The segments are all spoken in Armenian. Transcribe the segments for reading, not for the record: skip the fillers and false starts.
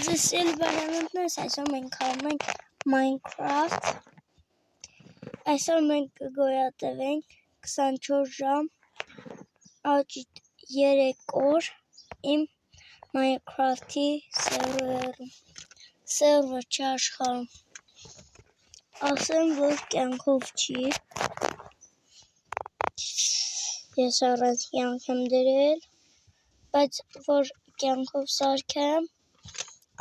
Ձեզ բարանոթներս, այսօր մենք խաղում ենք Minecraft, այսօր մենք կգոյատևենք 24 ժամ, աճի 3 օր իմ Minecraft-ի սերվը չի աշխարհում, ասեմ, որ կյանքով չի, ես առանց կյանք եմ դրել, բայց որ կյանքով սարքեմ,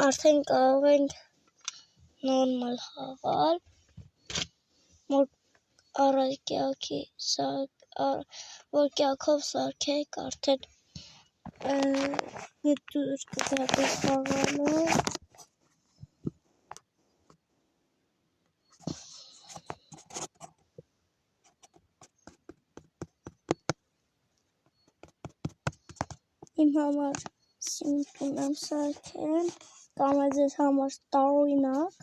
արդեն կարող ենք նորմալ խաղալ, որ կյանքով սարքեք, արդեն դուր կգաք խաղալու, իմ համար սիմպլ եմ սարքել, կամ է ձեզ համար տարօրինակ,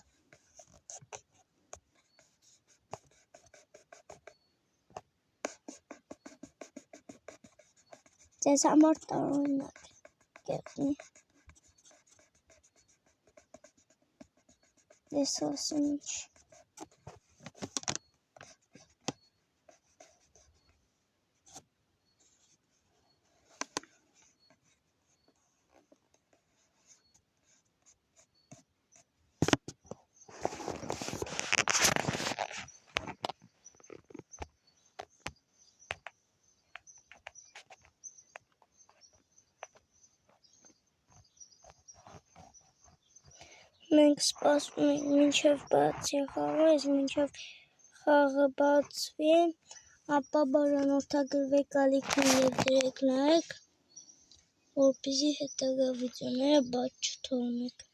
ձեզ համար տարօրինակ կերնի, ես ասեմ ինչ, մենք սպասում ենք մինչև բացի խաղը, ես մինչև խաղը բացվի, ապա բաժանորդագրվեք ալիքին և դրեք լայք, որպեսզի հետագա վիդեոները բաց չթողնեք։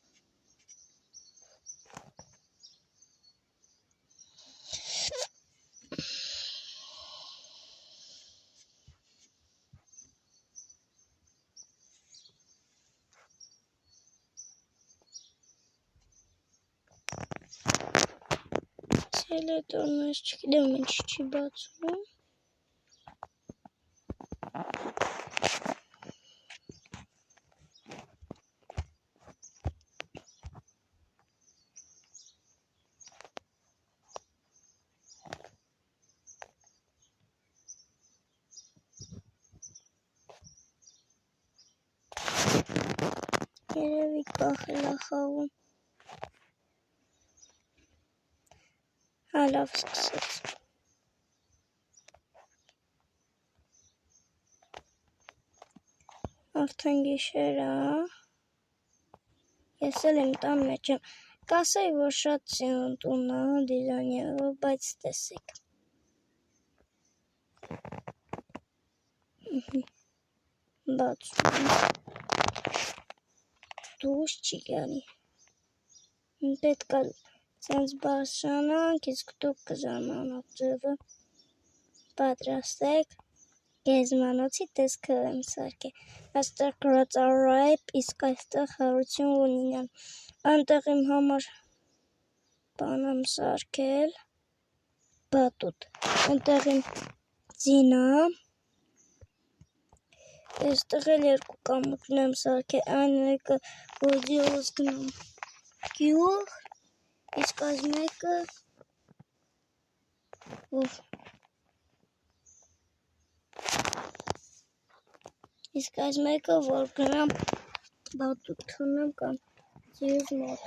Սելետորն ես չգիտեմ ինչ չի բացվում, երևի կախել է խաղում, լավ սկսեց, արդեն գիշեր է, ես էլ իմ տան մեջ եմ, կասեի, որ շատ սիրուն տուն է դիզայներով, բայց տեսեք, բացում եմ, դուրս չի գալի, պետք է սենց բարձրանանք, իսկ դուք կզարմանաք ձևը, պատրաստեք, գեզմանոցի տեսքը եմ սարքել, այստեղ գրած է ռայպ, իսկ այստեղ հարություն ունինան, այնտեղ իմ համար բան եմ սարքել, բատուտ, այնտեղ իմ ձինը, այստեղ էլ երկու կամուտն եմ սարքել, այն մեկը, որ ձիովս գնամ գյուղ, իսկ այս մեկը, որ գնամ բատուտ թողնեմ կամ ձիուց մոտ։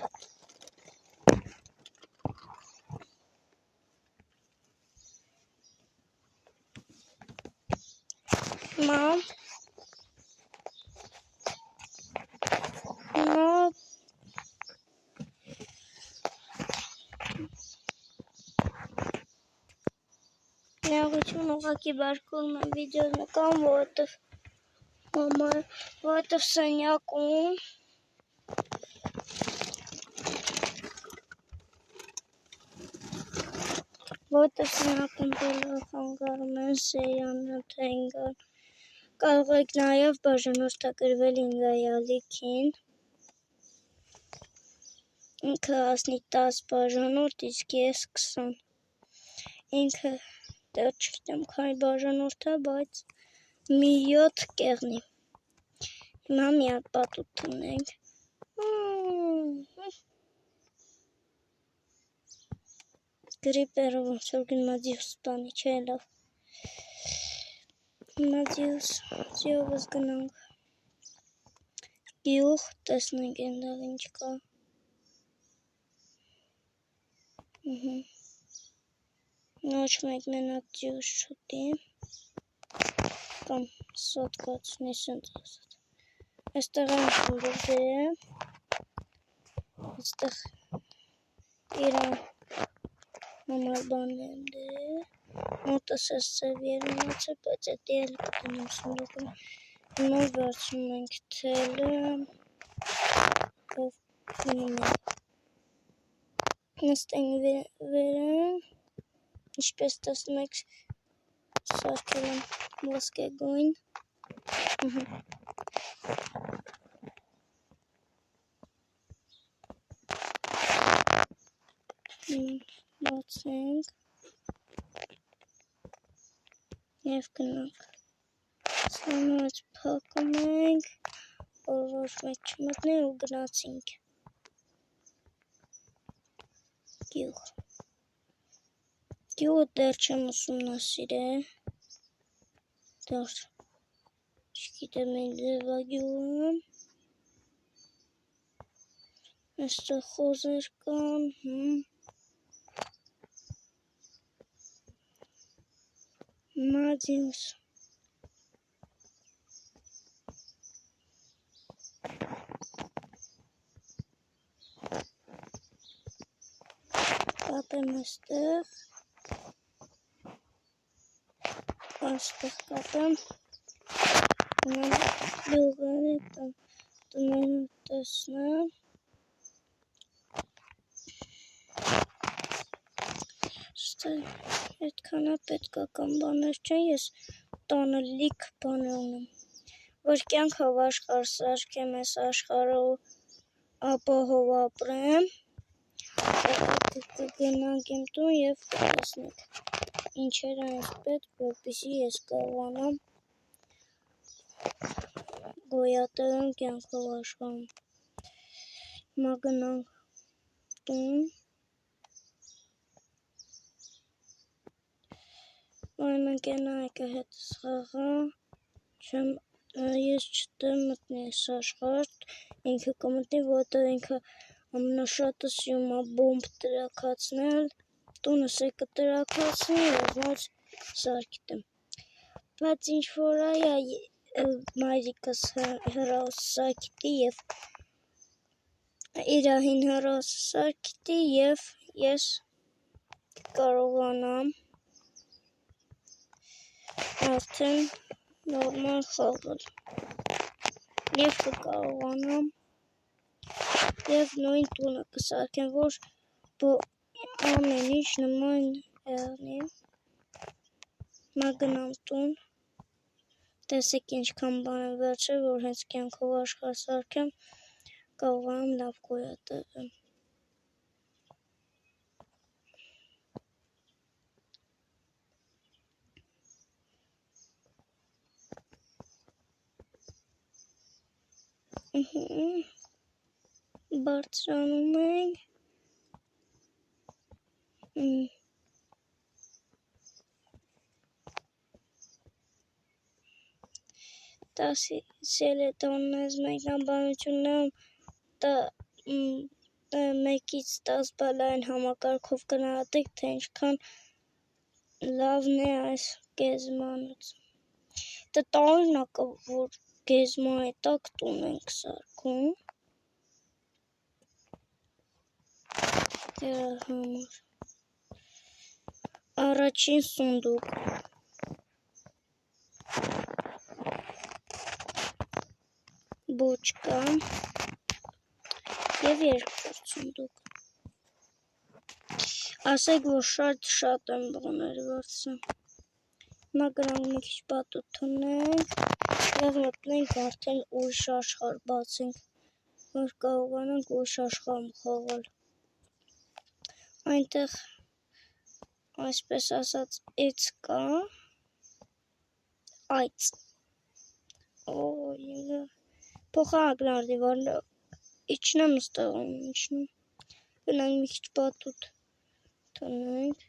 Նեղություն ուղղակի բարկում եմ վիդեո նկամ, որովհետև սենյակում խանգարում են սեյանը, թե ինգան, կարող եք նաև բաժանորդագրվել ինգայի ալիքին, ինքը հասնի 10 բաժանորդ, իսկ ես 20, ինքը դեռ չգիտեմ քանի բաժանորդ է, բայց մի 7 կեղնի, հիմա մի հատ բատուտ թողնենք, գրիպերը ոնց որ գնում Մադիուս տանի, չէ լավ։ Մադիուս, ձիովս գնանք։ Գյուղ, տեսնենք այնտեղ ինչ կա։ Ոչ մեկ մենակ ձյուս չուտի։ Կամ սոտկացնի սենց ասած։ Այստեղ են համբուրգեր է։ Այստեղ իրան համար բանն եմ դրել։ Մոտս ես ծև երմացը, բայց էտ էլ կտնեմ սնդուկում։ Հիմա վերցնում ենք թելը, ով գնում ենք։ Նստենք վերան, ինչպես տեսնում եք սարքել եմ ոսկեգույն։ Բացենք և գնանք։ Սանոց փակում ենք, որ ոչ մեկ չմտնի ու գնացինք։ Գյուղ։ Գյուղը դեռ չեմ ուսումնասիրել։ Դեռ չգիտեմ ինչ ձև է գյուղը։ Այստեղ խոզեր կան, Մադիուս։ Կապեմ այստեղ։ Այստեղ կապեմ։ Գյուղերի տները տեսնեմ։ Այդքան է պետք է կամ բաներ չեն, ես տանը լիք բաներ ունեմ, որ կյանքով աշխարհ սարքեմ, այս աշխարհը ու ապահով ապրեմ, կգնանք իմ տուն և կտեսնենք ինչեր են պետք, որպեսզի ես կարողանամ գոյատևեմ կյանքով աշխարհում։ Հիմա գնանք տուն։ Այն ընկենա եկը հետս խաղա, ես չտեմ մտնի ես աշխարհ, ինքը կմտնի, որտեղ ինքը ամենաշատը սիրում է բոմբ տրաքացնել, տունս է կտրաքացնի և ոնց սարքի տեմ։ Բայց ինչ որ այա մայրիկս հեռահոսը սարքիտի և իրահին հեռահոսը սարքիտի և ես կարողանամ արդեն նորմալ խաղալ և կկարողանամ և նույն տունը կսարքեմ, որ ամեն ինչ նման եղնի։ Հիմա գնամ տուն, տեսեք ինչքան բան եմ վերջել, որ հենց կյանքով աշխարհ սարքեմ, կարողանամ լավ գոյատևեմ։ Բարձրանում ենք։ Սելետոննես մեկնաբանություններում 1-ից 10 բալային համակարգով գնահատեք, թե ինչքան լավն է այս գեզմանոց։ Դա տարօրինակ է, որ գեզմայի տակ տուն ենք սարքում։ Դրա համար առաջին սունդուկ։ Բոճկա և երկրորդ սունդուկ։ Ասեք, որ շատ եմ բաներ վերցրել։ Հիմա գնանք մի քիչ պատուտ թողնենք և մտնենք արդեն ուրիշ աշխարհ բացենք, որ կարողանանք ուրիշ աշխարհում խաղալ։ Այնտեղ այսպես ասած այծ կա, այծ։ Փոխանակ նարդի, որ իջնեմ ստեղում իջնում։ Գնանք մի քիչ պատուտ Թունենք։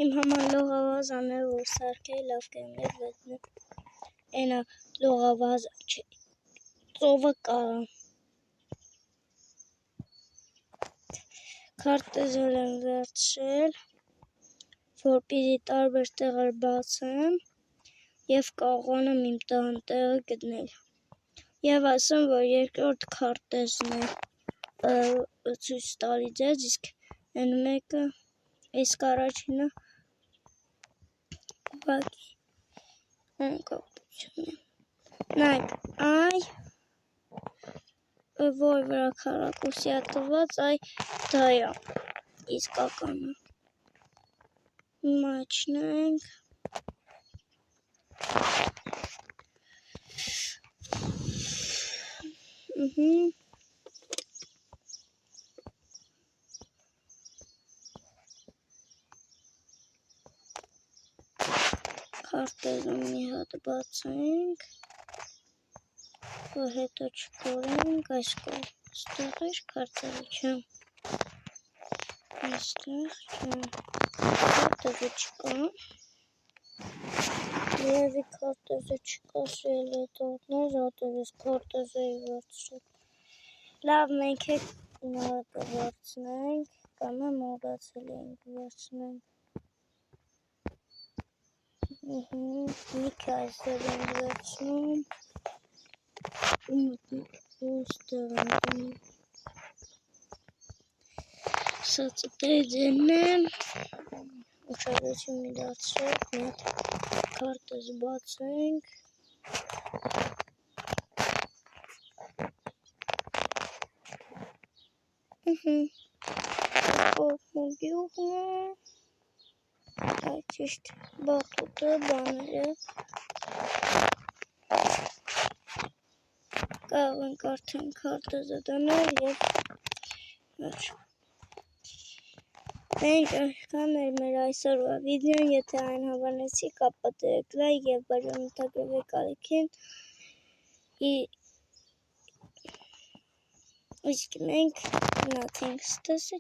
Իմ համար լողավազան է, որ սարքեի լավ կերներ վետնը։ Էնա լողավազան չէ, ծովը կա։ Քարտեզներ եմ վերցրել, որպեսզի տարբեր տեղեր բացեմ և կարողանամ իմ տան տեղը գտնել։ Եվ ասեմ, որ երկրորդ քարտեզն է ցույց տալի ձեզ, իսկ այն մեկը, իսկ առաջինը ուղղակի անկապություն է։ Նայեք, այ որ վրա քառակուսի է տված, այ դա է իսկականը։ Մաչնենք։ Քարտեզը մի հատ բացենք, որ հետո չկորենք, այս կողմստեղ էր քարտեզը չեմ, այստեղ չեմ, քարտեզը չկա, երևի քարտեզը չկա, սիրել է տողներ, ատեր ես քարտեզը էի վերցրել, լավ մենք հետ նորը կվերցնենք, կամ է մոռացել էինք վերցնենք, Միքը այսօր ենք վերցնում, ուստեղ ենք, սա ծտերի ձենն է, ուշադրություն մի դարձրեք, մի հատ քարտեզ բացենք, կողմուգյուղն է, այդ ճիշտ բախուտը բաները, կարող ենք արդեն քարտեզը դնել և վերջ։ Մենք այսքան էր մեր այսօրվա վիդեոն, եթե այն հավանեցիք, ապա դրեք լայք և բաժանորդագրվեք ալիքին, իսկ մենք գնացինք ստեսը